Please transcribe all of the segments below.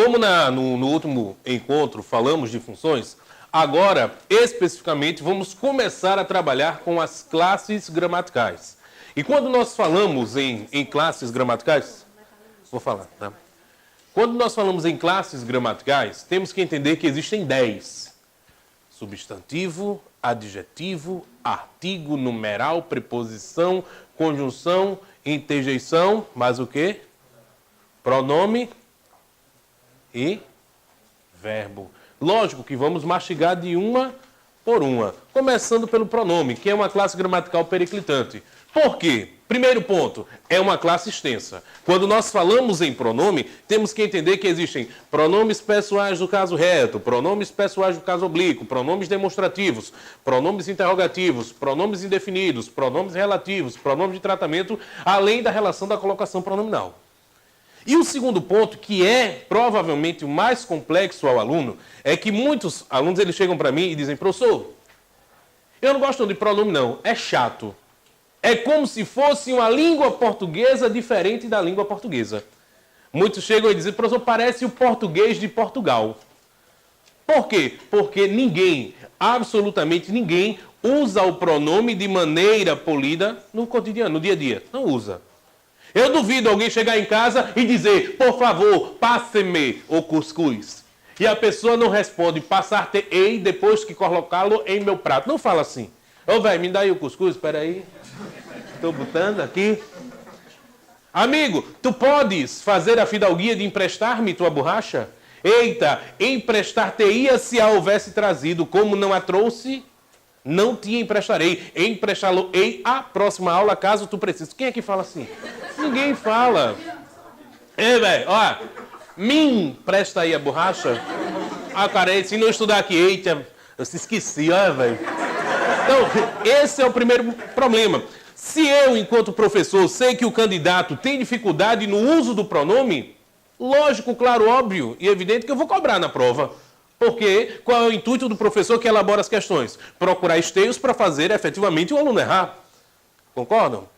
como no último encontro falamos de funções, agora, especificamente, vamos começar a trabalhar com as classes gramaticais. E quando nós falamos em classes gramaticais... Vou falar, tá? Quando nós falamos em classes gramaticais, temos que entender que existem 10. Substantivo, adjetivo, artigo, numeral, preposição, conjunção, interjeição, mais o quê? Pronome e verbo. Lógico que vamos mastigar de uma por uma. Começando pelo pronome, que é uma classe gramatical periclitante. Por quê? Primeiro ponto, é uma classe extensa. Quando nós falamos em pronome, temos que entender que existem pronomes pessoais do caso reto, pronomes pessoais do caso oblíquo, pronomes demonstrativos, pronomes interrogativos, pronomes indefinidos, pronomes relativos, pronomes de tratamento, além da relação da colocação pronominal. E o segundo ponto, que é provavelmente o mais complexo ao aluno, é que muitos alunos eles chegam para mim e dizem: professor, eu não gosto de pronome não, é chato. É como se fosse uma língua portuguesa diferente da língua portuguesa. Muitos chegam e dizem: professor, parece o português de Portugal. Por quê? Porque ninguém, absolutamente ninguém, usa o pronome de maneira polida no cotidiano, no dia a dia. Não usa. Eu duvido alguém chegar em casa e dizer: por favor, passe-me o cuscuz. E a pessoa não responde: passar-te-ei depois que colocá-lo em meu prato. Não fala assim. Ô, velho, me dá aí o cuscuz, espera aí. Estou botando aqui. Amigo, tu podes fazer a fidalguia de emprestar-me tua borracha? Eita, emprestar-te-ia se a houvesse trazido. Como não a trouxe, não te emprestarei. Emprestá-lo-ei à próxima aula, caso tu precises. Quem é que fala assim? Ninguém fala. É, velho, ó. Me empresta aí a borracha? Ah, cara, se não estudar aqui, eita, eu se esqueci, ó, velho. Então, esse é o primeiro problema. Se eu, enquanto professor, sei que o candidato tem dificuldade no uso do pronome, lógico, claro, óbvio e evidente que eu vou cobrar na prova. Porque qual é o intuito do professor que elabora as questões? Procurar esteios para fazer efetivamente o aluno errar. Concordam?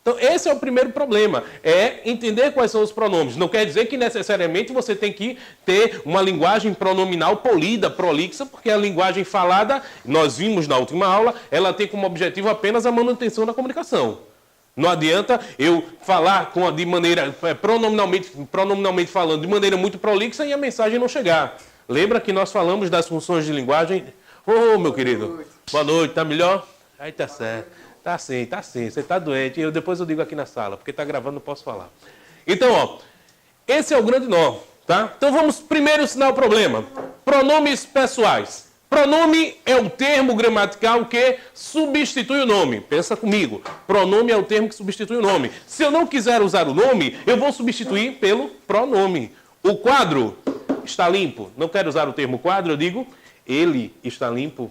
Então, esse é o primeiro problema, é entender quais são os pronomes. Não quer dizer que necessariamente você tem que ter uma linguagem pronominal polida, prolixa, porque a linguagem falada, nós vimos na última aula, ela tem como objetivo apenas a manutenção da comunicação. Não adianta eu falar de maneira, pronominalmente falando, de maneira muito prolixa e a mensagem não chegar. Lembra que nós falamos das funções de linguagem? Ô, meu querido, boa noite, tá melhor? Aí tá certo. Tá sim, você tá doente. Depois eu digo aqui na sala, porque tá gravando, não posso falar. Então, ó, esse é o grande nó, tá? Então vamos primeiro ensinar o problema. Pronomes pessoais. Pronome é o termo gramatical que substitui o nome. Pensa comigo. Pronome é o termo que substitui o nome. Se eu não quiser usar o nome, eu vou substituir pelo pronome. O quadro está limpo. Não quero usar o termo quadro, eu digo ele está limpo.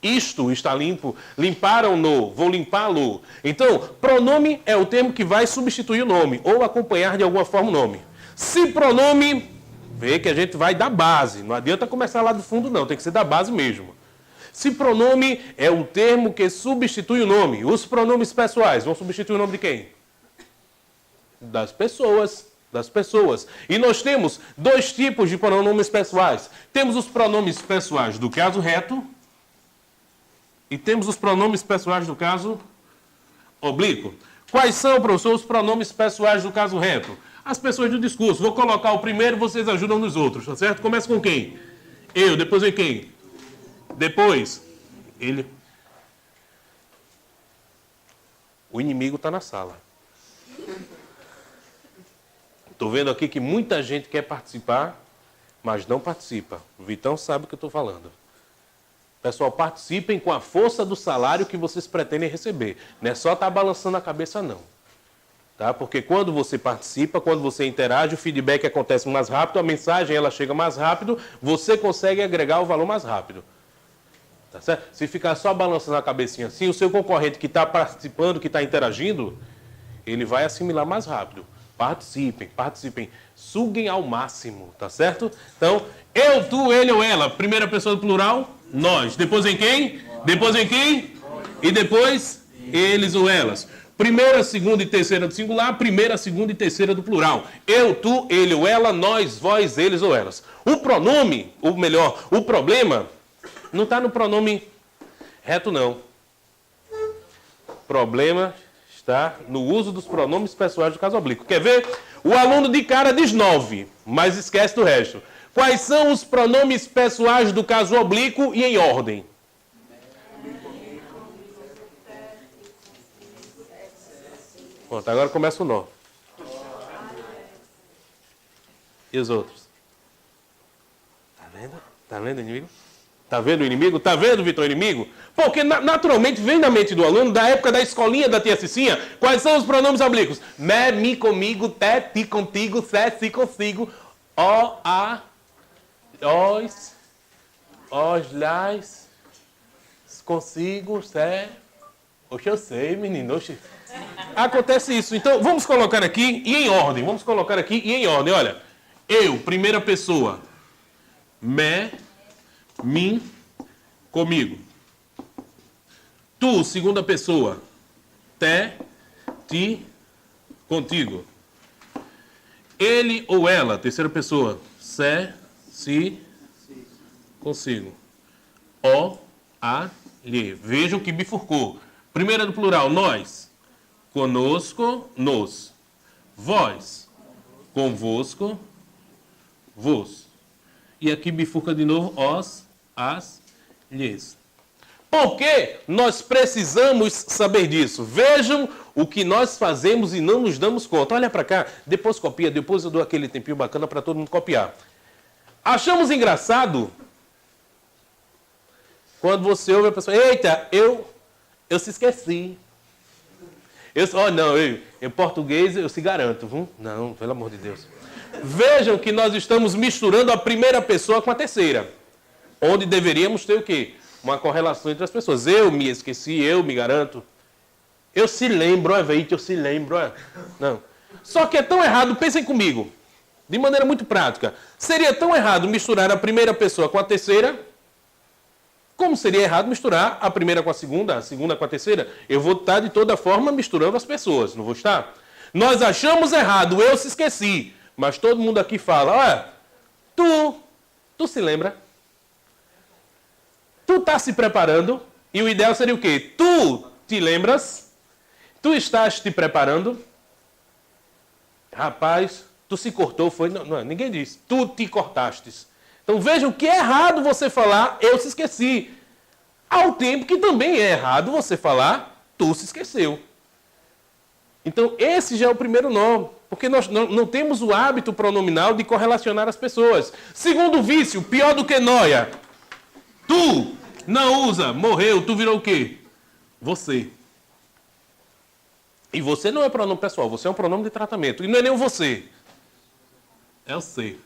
Isto está limpo, limparam-no, vou limpá-lo. Então, pronome é o termo que vai substituir o nome, ou acompanhar de alguma forma o nome. Se pronome, vê que a gente vai da base, não adianta começar lá do fundo não, tem que ser da base mesmo. Se pronome é o termo que substitui o nome, os pronomes pessoais vão substituir o nome de quem? Das pessoas. Das pessoas. E nós temos dois tipos de pronomes pessoais. Temos os pronomes pessoais do caso reto, e temos os pronomes pessoais do caso oblíquo. Quais são, professor, os pronomes pessoais do caso reto? As pessoas do discurso. Vou colocar o primeiro, vocês ajudam nos outros, tá certo? Começa com quem? Eu, depois vem quem? Depois, ele. O inimigo está na sala. Estou vendo aqui que muita gente quer participar, mas não participa. O Vitão sabe o que eu estou falando. Pessoal, participem com a força do salário que vocês pretendem receber. Não é só estar balançando a cabeça, não. Tá? Porque quando você participa, quando você interage, o feedback acontece mais rápido, a mensagem ela chega mais rápido, você consegue agregar o valor mais rápido. Tá certo? Se ficar só balançando a cabecinha assim, o seu concorrente que está participando, que está interagindo, ele vai assimilar mais rápido. Participem, participem. Suguem ao máximo, tá certo? Então, eu, tu, ele ou ela. Primeira pessoa do plural, nós. Depois em quem? Depois em quem? E depois, eles ou elas. Primeira, segunda e terceira do singular, primeira, segunda e terceira do plural. Eu, tu, ele ou ela, nós, vós, eles ou elas. O pronome, ou melhor, o problema, não está no pronome reto, não. O problema está no uso dos pronomes pessoais do caso oblíquo. Quer ver? O aluno de cara diz 9, mas esquece do resto. Quais são os pronomes pessoais do caso oblíquo e em ordem? Pronto, agora começa o nó. E os outros? Tá vendo? Tá vendo o inimigo? Tá vendo o inimigo? Tá vendo, Vitor, o inimigo? Porque naturalmente vem na mente do aluno, da época da escolinha da tia Cicinha, quais são os pronomes oblíquos? Me, mi, comigo, te, ti, contigo, se, si, consigo, ó, a, os, las, consigo, se. Oxe, eu sei, menino, oxe. Acontece isso. Então, vamos colocar aqui e em ordem. Vamos colocar aqui e em ordem. Olha, eu, primeira pessoa. Me, mim, comigo. Tu, segunda pessoa. Te, ti, contigo. Ele ou ela, terceira pessoa. Se, si, consigo. O, a, lhe. Vejam que bifurcou. Primeira do plural, nós. Conosco, nos. Vós. Convosco, vos. E aqui bifurca de novo os, as, lhes. Por que nós precisamos saber disso? Vejam o que nós fazemos e não nos damos conta. Olha para cá, depois copia, depois eu dou aquele tempinho bacana para todo mundo copiar. Achamos engraçado quando você ouve a pessoa, eita, eu se esqueci. Em português eu se garanto. Não, pelo amor de Deus. Vejam que nós estamos misturando a primeira pessoa com a terceira. Onde deveríamos ter o quê? Uma correlação entre as pessoas. Eu me esqueci, eu me garanto. Eu se lembro, eu se lembro. Não. Só que é tão errado, pensem comigo, de maneira muito prática. Seria tão errado misturar a primeira pessoa com a terceira, como seria errado misturar a primeira com a segunda com a terceira? Eu vou estar, de toda forma, misturando as pessoas, não vou estar? Nós achamos errado, eu se esqueci. Mas todo mundo aqui fala, olha, tu se lembra? Tu está se preparando? E o ideal seria o quê? Tu te lembras? Tu estás te preparando? Rapaz, tu se cortou, foi? Não, ninguém diz. Tu te cortastes. Então vejam que é errado você falar, eu se esqueci. Ao tempo que também é errado você falar, tu se esqueceu. Então esse já é o primeiro nó, porque nós não temos o hábito pronominal de correlacionar as pessoas. Segundo vício, pior do que noia. Tu não usa, morreu, tu virou o quê? Você. E você não é pronome pessoal, você é um pronome de tratamento. E não é nem o você, é o ser.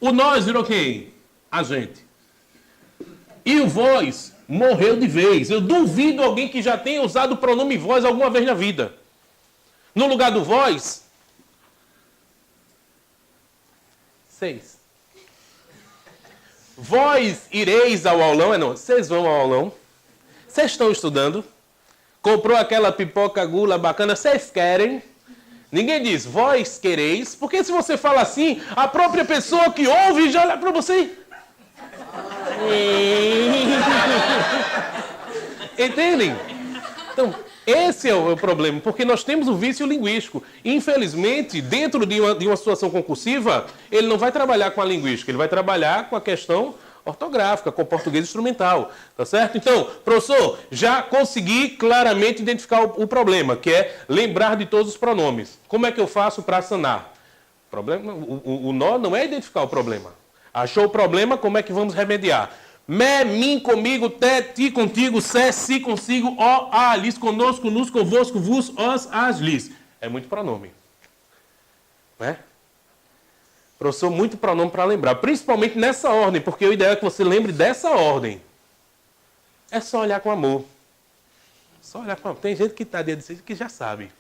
O nós virou quem? A gente. E o vós morreu de vez. Eu duvido alguém que já tenha usado o pronome vós alguma vez na vida. No lugar do vós, 6. Vós ireis ao aulão. Não, vocês vão ao aulão. Vocês estão estudando. Comprou aquela pipoca gula bacana. Vocês querem. Ninguém diz, vós quereis, porque se você fala assim, a própria pessoa que ouve já olha para você. Entendem? Então, esse é o problema, porque nós temos o vício linguístico. Infelizmente, dentro de uma situação concursiva, ele não vai trabalhar com a linguística, ele vai trabalhar com a questão ortográfica, com o português instrumental, tá certo? Então, professor, já consegui claramente identificar o problema, que é lembrar de todos os pronomes. Como é que eu faço para sanar? O nó não é identificar o problema. Achou o problema, como é que vamos remediar? Me, mim, comigo, te, ti, contigo, se, si, consigo, ó, a, lis, conosco, nos, convosco, vos, os, as, lis. É muito pronome. Né? Professor, muito pronome para lembrar, principalmente nessa ordem, porque o ideal é que você lembre dessa ordem. É só olhar com amor. Só olhar com amor. Tem gente que está dentro disso que já sabe.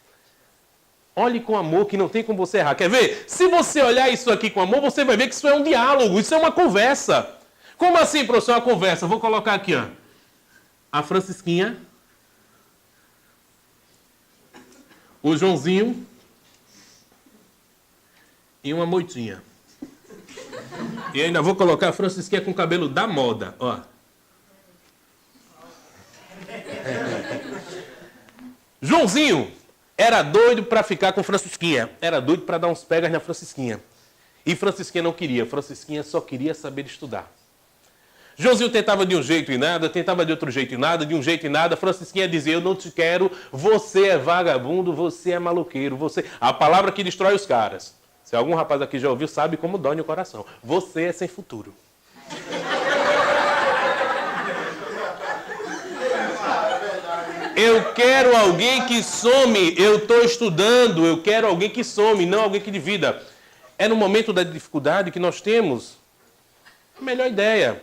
Olhe com amor, que não tem como você errar. Quer ver? Se você olhar isso aqui com amor, você vai ver que isso é um diálogo, isso é uma conversa. Como assim, professor, uma conversa? Vou colocar aqui, ó. A Francisquinha o Joãozinho e uma moitinha. E ainda vou colocar a Francisquinha com o cabelo da moda, ó. Joãozinho era doido para ficar com Francisquinha. Era doido para dar uns pegas na Francisquinha. E Francisquinha não queria. Francisquinha só queria saber estudar. Joãozinho tentava de um jeito e nada, tentava de outro jeito e nada, de um jeito e nada. Francisquinha dizia, eu não te quero, você é vagabundo, você é maloqueiro, você... A palavra que destrói os caras. Se algum rapaz aqui já ouviu, sabe como dói no coração. Você é sem futuro. Eu quero alguém que some, eu estou estudando, eu quero alguém que some, não alguém que divida. É no momento da dificuldade que nós temos a melhor ideia.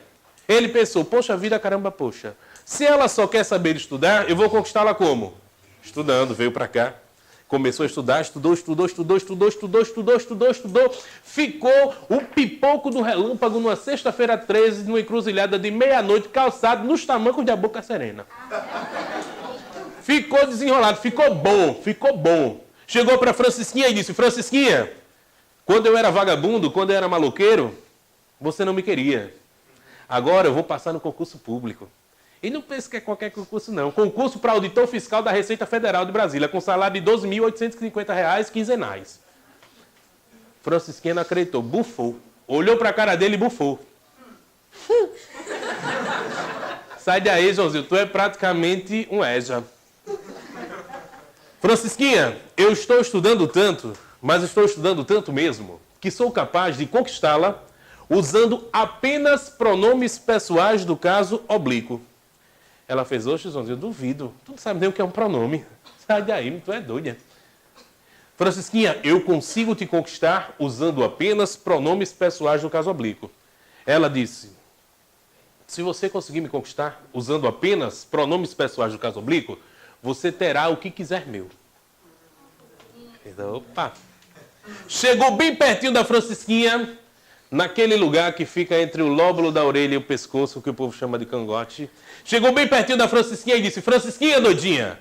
Ele pensou, poxa vida, caramba, poxa. Se ela só quer saber estudar, eu vou conquistá-la como? Estudando, veio para cá. Começou a estudar, estudou. Ficou o pipoco do relâmpago numa sexta-feira 13, numa encruzilhada de meia-noite, calçado nos tamancos da Boca Serena. Ficou desenrolado, ficou bom. Chegou para Francisquinha e disse, Francisquinha, quando eu era vagabundo, quando eu era maloqueiro, você não me queria. Agora eu vou passar no concurso público. E não pense que é qualquer concurso, não. Concurso para auditor fiscal da Receita Federal de Brasília, com salário de R$ 12.850 quinzenais. Francisquinha não acreditou, bufou. Olhou para a cara dele e bufou. Sai daí, Joãozinho, tu é praticamente um EJA. Francisquinha, eu estou estudando tanto, mas estou estudando tanto mesmo, que sou capaz de conquistá-la usando apenas pronomes pessoais do caso oblíquo. Ela fez, oxe, Joãozinho, eu duvido. Tu não sabe nem o que é um pronome. Sai daí, tu é doida. Francisquinha, eu consigo te conquistar usando apenas pronomes pessoais do caso oblíquo. Ela disse, se você conseguir me conquistar usando apenas pronomes pessoais do caso oblíquo, você terá o que quiser meu. Opa! Chegou bem pertinho da Francisquinha, naquele lugar que fica entre o lóbulo da orelha e o pescoço, que o povo chama de cangote. Chegou bem pertinho da Francisquinha e disse, Francisquinha, doidinha,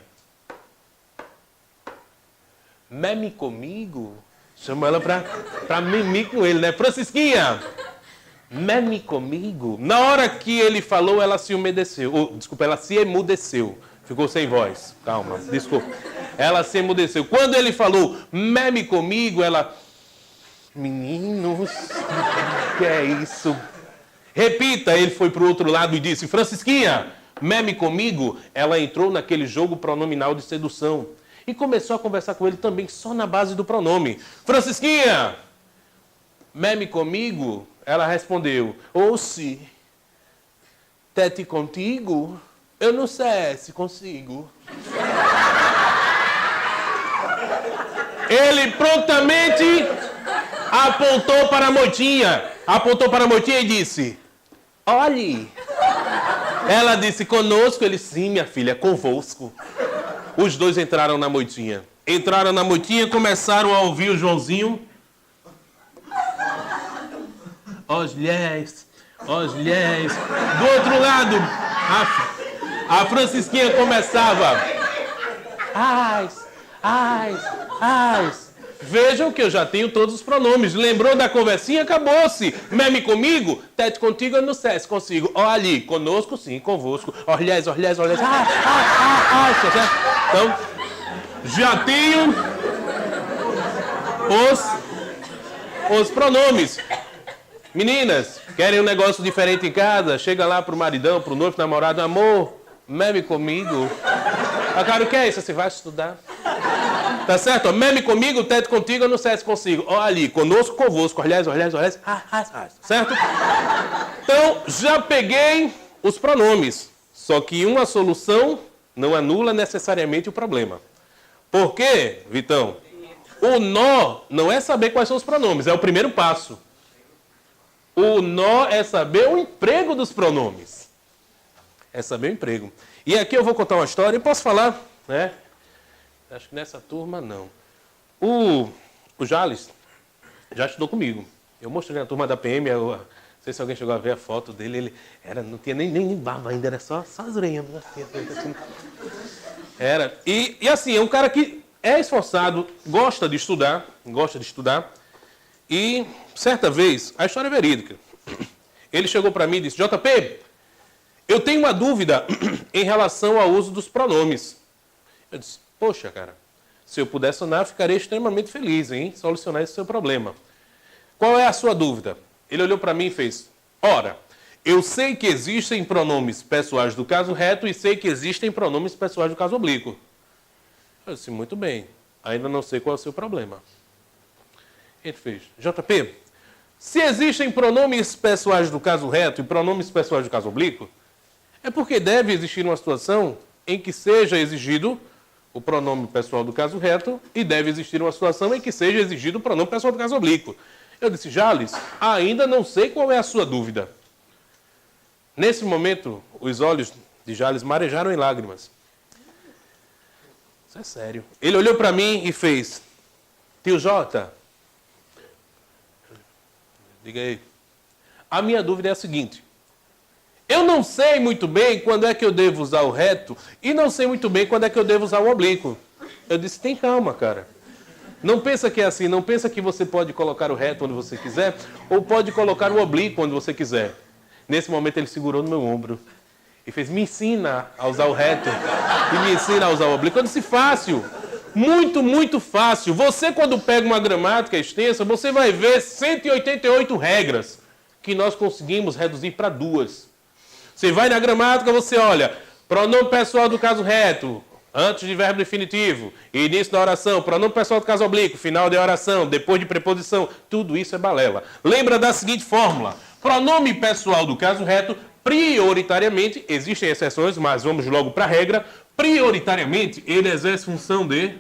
meme comigo? Chamou ela pra mimir com ele, né? Francisquinha, meme comigo? Na hora que ele falou, ela se umedeceu. Desculpa, ela se emudeceu. Ficou sem voz. Calma, desculpa. Ela se emudeceu. Quando ele falou, meme comigo, ela... Meninos, o que é isso? Repita, ele foi para o outro lado e disse, Francisquinha, meme comigo? Ela entrou naquele jogo pronominal de sedução e começou a conversar com ele também só na base do pronome. Francisquinha, meme comigo? Ela respondeu, se tete contigo? Eu não sei se consigo. Ele prontamente apontou para a moitinha e disse, olhe. Ela disse, conosco? Ele, sim, minha filha, convosco. Os dois entraram na moitinha. Começaram a ouvir o Joãozinho. Olhés. Do outro lado, a Francisquinha começava. Vejam que eu já tenho todos os pronomes. Lembrou da conversinha? Acabou-se. Meme comigo? Tete contigo, eu não sei se consigo. Ali, conosco, sim, convosco. Olhés. Então, já tenho os pronomes. Meninas, querem um negócio diferente em casa? Chega lá pro maridão, pro noivo, pro namorado. Amor, meme comigo. Cara, o que é isso? Você vai estudar? Tá certo? Meme comigo, tete contigo, eu não sei se consigo. Ali, conosco, convosco. Olhés. Certo? Então, já peguei os pronomes. Só que uma solução não anula necessariamente o problema. Por quê, Vitão? O nó não é saber quais são os pronomes, é o primeiro passo. O nó é saber o emprego dos pronomes. É saber o emprego. E aqui eu vou contar uma história e posso falar, né? Acho que nessa turma, não. O Jales já estudou comigo. Eu mostrei na turma da PM, não sei se alguém chegou a ver a foto dele, ele não tinha nem barba ainda, era só as orelhas. Assim. Era. E assim, é um cara que é esforçado, gosta de estudar, e certa vez, a história é verídica, ele chegou para mim e disse, JP, eu tenho uma dúvida em relação ao uso dos pronomes. Eu disse, poxa, cara, se eu puder sanar, eu ficaria extremamente feliz em solucionar esse seu problema. Qual é a sua dúvida? Ele olhou para mim e fez, ora, eu sei que existem pronomes pessoais do caso reto e sei que existem pronomes pessoais do caso oblíquo. Eu disse, muito bem, ainda não sei qual é o seu problema. Ele fez, JP, se existem pronomes pessoais do caso reto e pronomes pessoais do caso oblíquo, é porque deve existir uma situação em que seja exigido o pronome pessoal do caso reto e deve existir uma situação em que seja exigido o pronome pessoal do caso oblíquo. Eu disse, Jales, ainda não sei qual é a sua dúvida. Nesse momento, os olhos de Jales marejaram em lágrimas. Isso é sério. Ele olhou para mim e fez, tio Jota, diga aí, a minha dúvida é a seguinte, eu não sei muito bem quando é que eu devo usar o reto e não sei muito bem quando é que eu devo usar o oblíquo. Eu disse, tem calma, cara. Não pensa que é assim, não pensa que você pode colocar o reto onde você quiser ou pode colocar o oblíquo onde você quiser. Nesse momento ele segurou no meu ombro e fez, me ensina a usar o reto e me ensina a usar o oblíquo. Eu disse, fácil, muito, muito fácil. Você quando pega uma gramática extensa, você vai ver 188 regras que nós conseguimos reduzir para 2. Você vai na gramática, você olha, pronome pessoal do caso reto, antes de verbo definitivo, início da oração, pronome pessoal do caso oblíquo, final da oração, depois de preposição, tudo isso é balela. Lembra da seguinte fórmula, pronome pessoal do caso reto, prioritariamente, existem exceções, mas vamos logo para a regra, prioritariamente ele exerce função de,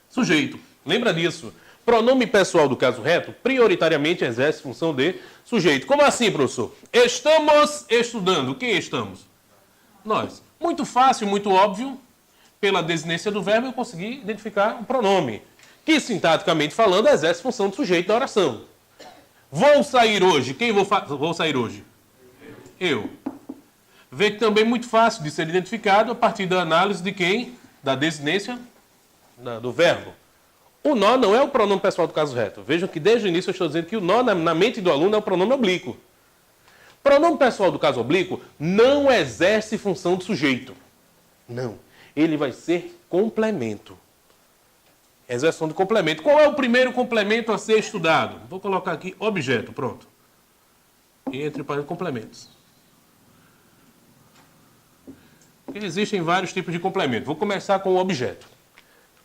sujeito. Lembra disso. Pronome pessoal do caso reto, prioritariamente exerce função de sujeito. Como assim, professor? Estamos estudando. Quem estamos? Nós. Muito fácil, muito óbvio, pela desinência do verbo eu consegui identificar um pronome, que sintaticamente falando exerce função de sujeito da oração. Vou sair hoje. Quem vou sair hoje? Eu. Vê que também é muito fácil de ser identificado a partir da análise de quem? Da desinência do verbo. O nó não é o pronome pessoal do caso reto. Vejam que desde o início eu estou dizendo que o nó na mente do aluno é o pronome oblíquo. Pronome pessoal do caso oblíquo não exerce função de sujeito. Não. Ele vai ser complemento. Exerce função de complemento. Qual é o primeiro complemento a ser estudado? Vou colocar aqui objeto, pronto. E entre parênteses, complementos. Porque existem vários tipos de complemento. Vou começar com o objeto.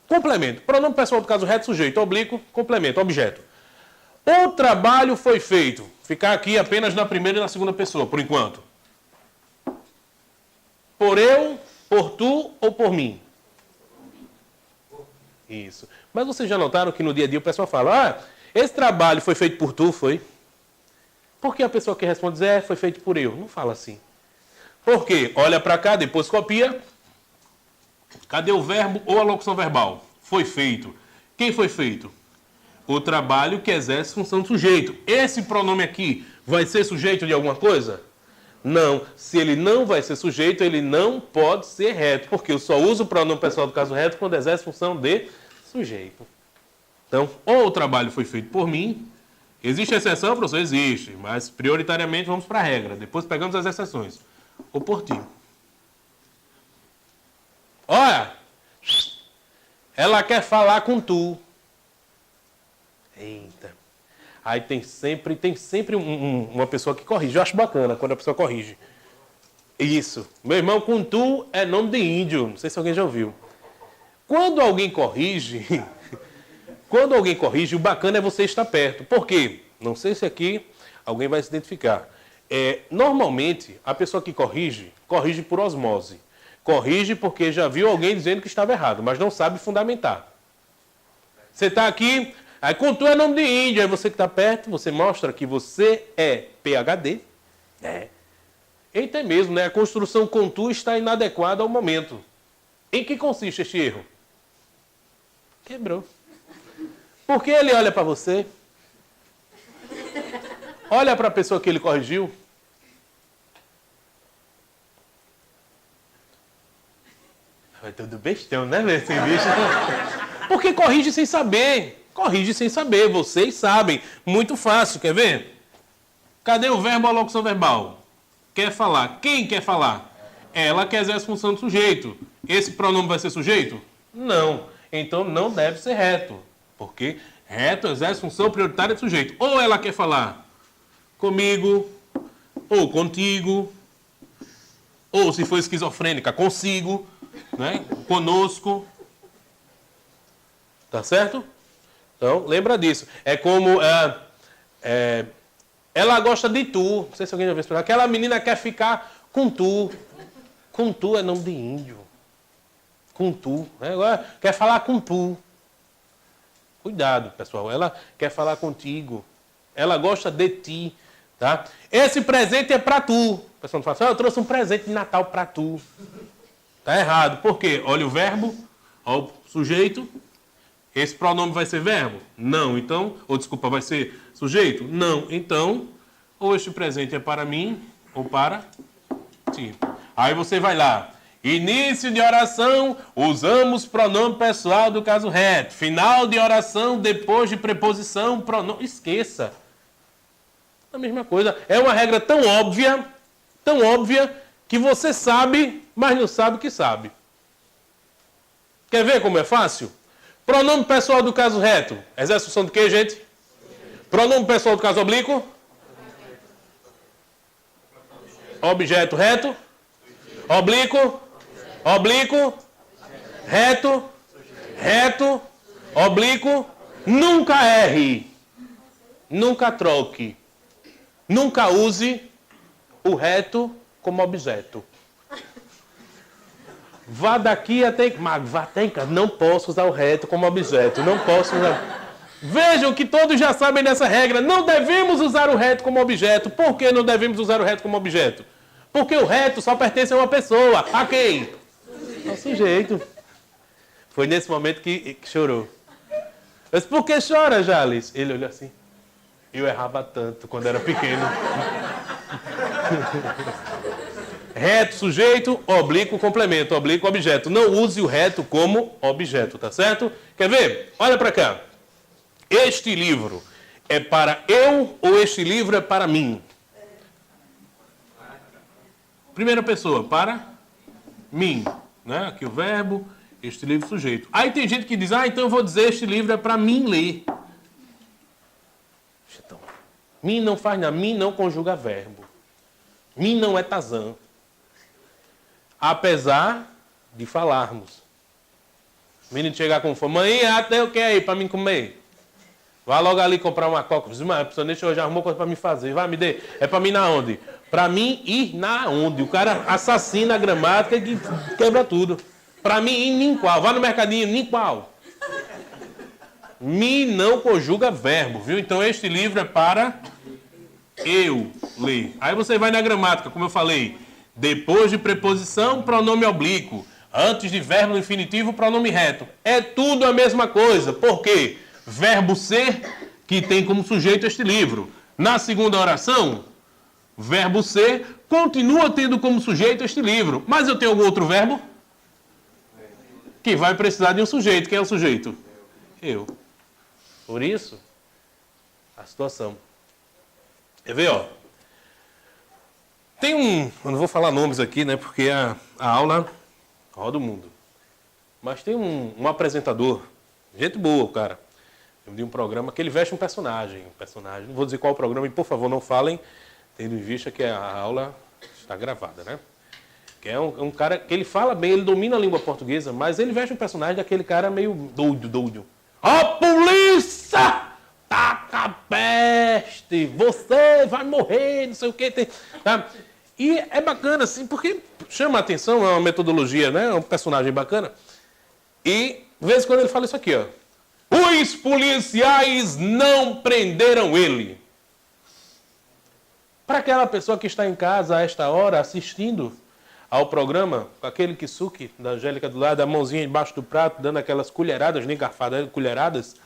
Complemento. Pronome pessoal do caso reto, sujeito, oblíquo, complemento, objeto. O trabalho foi feito. Ficar aqui apenas na primeira e na segunda pessoa, por enquanto. Por eu, por tu ou por mim? Isso. Mas vocês já notaram que no dia a dia o pessoal fala, esse trabalho foi feito por tu, foi? Porque a pessoa que responde diz, foi feito por eu. Não fala assim. Por quê? Olha para cá, depois copia. Cadê o verbo ou a locução verbal? Foi feito. Quem foi feito? O trabalho que exerce função de sujeito. Esse pronome aqui vai ser sujeito de alguma coisa? Não. Se ele não vai ser sujeito, ele não pode ser reto, porque eu só uso o pronome pessoal do caso reto quando exerce função de sujeito. Então, ou o trabalho foi feito por mim, existe exceção, professor? Existe, mas prioritariamente vamos para a regra. Depois pegamos as exceções. Ou por ti. Olha, ela quer falar com tu. Eita. Aí tem sempre uma pessoa que corrige. Eu acho bacana quando a pessoa corrige. Isso. Meu irmão, com tu é nome de índio. Não sei se alguém já ouviu. Quando alguém corrige, o bacana é você estar perto. Por quê? Não sei se aqui alguém vai se identificar. Normalmente, a pessoa que corrige por osmose. Corrige porque já viu alguém dizendo que estava errado, mas não sabe fundamentar. Você está aqui, aí com tu é nome de índio, aí você que está perto, você mostra que você é PhD. Eita, é mesmo, né? A construção com tu está inadequada ao momento. Em que consiste este erro? Quebrou. Porque ele olha para você, olha para a pessoa que ele corrigiu, É tudo bestão, né, velho? Esse bicho. Porque corrige sem saber. Corrige sem saber. Vocês sabem. Muito fácil. Quer ver? Cadê o verbo, a locução verbal? Quer falar. Quem quer falar? Ela que exerce a função do sujeito. Esse pronome vai ser sujeito? Não. Então não deve ser reto. Porque reto exerce função prioritária do sujeito. Ou ela quer falar comigo, ou contigo, ou se for esquizofrênica, consigo, né? Conosco. Tá certo? Então, lembra disso. É como... ela gosta de tu. Não sei se alguém já viu explicar. Aquela menina quer ficar com tu. Com tu é nome de índio. Com tu. Agora, quer falar com tu. Cuidado, pessoal. Ela quer falar contigo. Ela gosta de ti. Tá? Esse presente é para tu. O pessoal não fala assim, eu trouxe um presente de Natal para tu. Tá errado. Por quê? Olha o verbo, olha o sujeito. Esse pronome vai ser verbo? Não. Então, ou desculpa, vai ser sujeito? Não. Então, ou este presente é para mim, ou para ti. Aí você vai lá. Início de oração, usamos pronome pessoal do caso reto. Final de oração, depois de preposição, pronome... Esqueça. A mesma coisa. É uma regra tão óbvia, que você sabe, mas não sabe que sabe. Quer ver como é fácil? Pronome pessoal do caso reto. Exerce função do quê, gente? Pronome pessoal do caso oblíquo? Objeto reto? Oblíquo? Oblíquo? Reto? Reto? Oblíquo? Nunca erre. Nunca troque. Nunca use o reto como objeto. Vá daqui até... Mas vá até em casa. Não posso usar o reto como objeto. Não posso usar... Vejam que todos já sabem dessa regra. Não devemos usar o reto como objeto. Por que não devemos usar o reto como objeto? Porque o reto só pertence a uma pessoa. A quem? Ao sujeito. Foi nesse momento que chorou. Mas por que chora, Jales? Ele olhou assim. Eu errava tanto quando era pequeno. Reto, sujeito, oblíquo, complemento, oblíquo, objeto. Não use o reto como objeto, tá certo? Quer ver? Olha para cá. Este livro é para eu ou este livro é para mim? Primeira pessoa, para mim. Né? Aqui o verbo, este livro, sujeito. Aí tem gente que diz, então eu vou dizer este livro é para mim ler. Então, mim não faz nada, mim não conjuga verbo. Mim não é Tarzan. Apesar de falarmos. O menino chegar com fome, mãe, até o que aí para mim comer? Vá logo ali comprar uma coca. Mas a pessoa deixa eu já arrumou coisa para mim fazer. Vai, me dê. É para mim na onde? Para mim ir na onde? O cara assassina a gramática e quebra tudo. Para mim ir nem qual. Vá no mercadinho, nem qual. Me não conjuga verbo, viu? Então este livro é para eu ler. Aí você vai na gramática, como eu falei. Depois de preposição, pronome oblíquo. Antes de verbo no infinitivo, pronome reto. É tudo a mesma coisa. Por quê? Verbo ser, que tem como sujeito este livro. Na segunda oração, verbo ser continua tendo como sujeito este livro. Mas eu tenho algum outro verbo? Que vai precisar de um sujeito. Quem é o sujeito? Eu. Por isso, a situação. Quer ver, ó? Tem eu não vou falar nomes aqui, né? Porque a aula roda o mundo. Mas tem um apresentador, gente boa, o cara, de um programa que ele veste um personagem. Não vou dizer qual o programa, e por favor não falem, tendo em vista que a aula está gravada, né? Que é um cara que ele fala bem, ele domina a língua portuguesa, mas ele veste um personagem daquele cara meio doido. A polícia! Taca a peste! Você vai morrer, não sei o que. Tá? E é bacana, assim, porque chama a atenção, é uma metodologia, né? É um personagem bacana. E, de vez em quando, ele fala isso aqui, ó. Os policiais não prenderam ele. Para aquela pessoa que está em casa a esta hora, assistindo ao programa, com aquele kisuke da Angélica do lado, a mãozinha embaixo do prato, dando aquelas colheradas, nem garfadas, colheradas,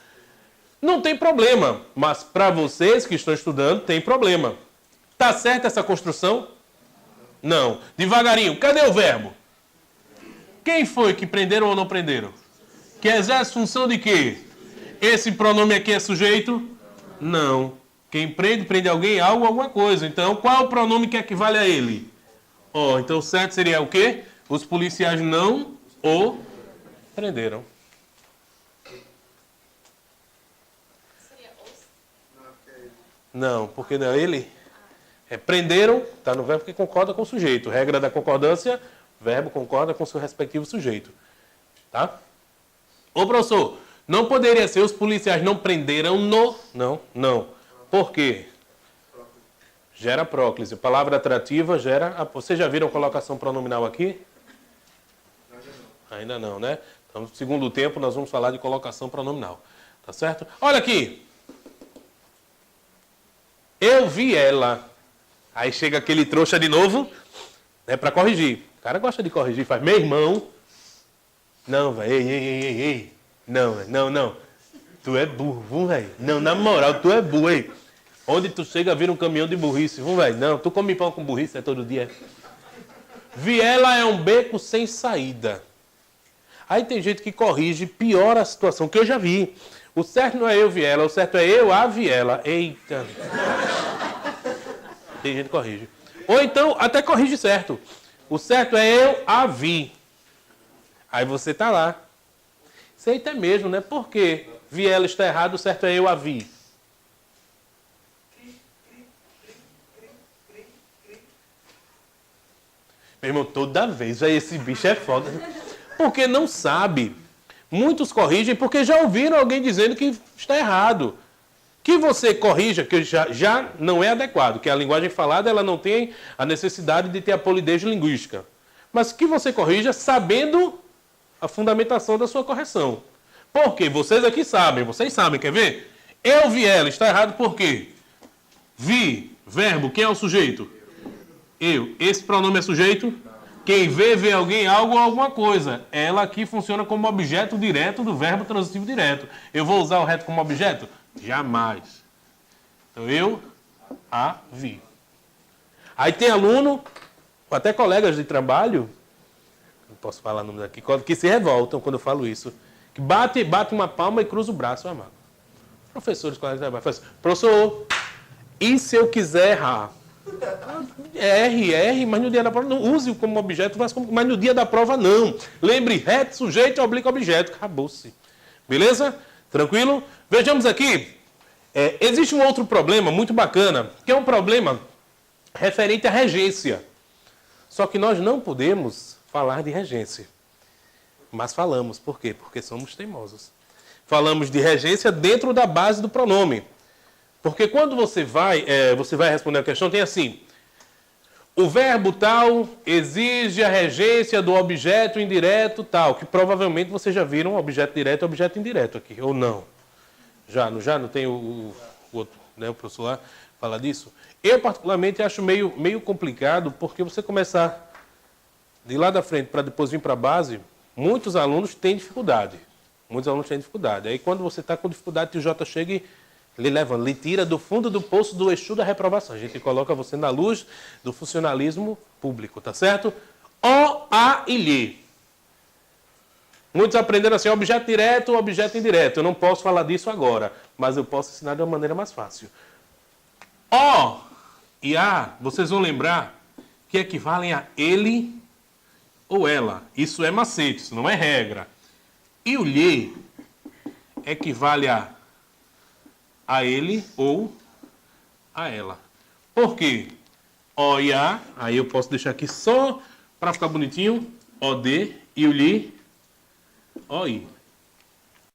não tem problema. Mas para vocês que estão estudando, tem problema. Tá certa essa construção? Não. Devagarinho. Cadê o verbo? Quem foi que prenderam ou não prenderam? Que exerce função de quê? Esse pronome aqui é sujeito? Não. Quem prende, prende alguém, algo, alguma coisa. Então, qual é o pronome que equivale a ele? Ó, então o certo seria o quê? Os policiais não o prenderam. Não, porque não é ele. Prenderam, está no verbo que concorda com o sujeito. Regra da concordância, verbo concorda com o seu respectivo sujeito. Tá? Ô, professor, não poderia ser os policiais não prenderam no... Não. Por quê? Gera próclise. Palavra atrativa gera... Vocês já viram colocação pronominal aqui? Ainda não, né? Então, no segundo tempo, nós vamos falar de colocação pronominal. Tá certo? Olha aqui. Eu vi ela. Aí chega aquele trouxa de novo, né, para corrigir. O cara gosta de corrigir, faz, meu irmão. Não, velho, ei. Não. Tu é burro, velho. Não, na moral, tu é burro, ei. Onde tu chega, vira um caminhão de burrice, velho. Não, tu come pão com burrice, é todo dia. Viela é um beco sem saída. Aí tem gente que corrige, piora a situação, que eu já vi. O certo não é eu, viela, o certo é eu, a viela. Eita. Tem gente que corrige. Ou então, até corrige certo. O certo é eu, a vi. Aí você tá lá. Isso aí é mesmo, né? Por quê? Viela está errado, o certo é eu, a vi. Meu irmão, toda vez, aí esse bicho é foda. Porque não sabe. Muitos corrigem porque já ouviram alguém dizendo que está errado. Que você corrija, que já não é adequado, que a linguagem falada ela não tem a necessidade de ter a polidez linguística. Mas que você corrija sabendo a fundamentação da sua correção. Porque vocês aqui sabem, quer ver? Eu vi ela, está errado por quê? Vi, verbo, quem é o sujeito? Eu. Esse pronome é sujeito? Quem vê alguém, algo ou alguma coisa. Ela aqui funciona como objeto direto do verbo transitivo direto. Eu vou usar o reto como objeto? Jamais. Então, eu a vi. Aí tem aluno, ou até colegas de trabalho, não posso falar nomes aqui, que se revoltam quando eu falo isso. Que bate uma palma e cruza o braço, amado. Professores, colegas de trabalho, faz assim, professor, e se eu quiser errar? R, mas no dia da prova não use como objeto, mas no dia da prova não. Lembre, reto, sujeito, oblíquo, objeto. Acabou-se. Beleza? Tranquilo? Vejamos aqui. Existe um outro problema muito bacana, que é um problema referente à regência. Só que nós não podemos falar de regência. Mas falamos. Por quê? Porque somos teimosos. Falamos de regência dentro da base do pronome. Porque quando você vai responder a questão, tem assim, o verbo tal exige a regência do objeto indireto tal, que provavelmente vocês já viram objeto direto e objeto indireto aqui, ou não? Já não tem o outro, né, o professor lá fala disso? Eu, particularmente, acho meio complicado, porque você começar de lá da frente para depois vir para a base, muitos alunos têm dificuldade. Aí quando você está com dificuldade, o J chega e lhe tira do fundo do poço do eixo da reprovação. A gente coloca você na luz do funcionalismo público, tá certo? O, a e lhe. Muitos aprenderam assim, objeto direto, objeto indireto. Eu não posso falar disso agora, mas eu posso ensinar de uma maneira mais fácil. O e a, vocês vão lembrar que equivalem a ele ou ela. Isso é macete, isso não é regra. E o lhe equivale a ele ou a ela. Por quê? O e a, aí eu posso deixar aqui só para ficar bonitinho, o de e o lhe, o i.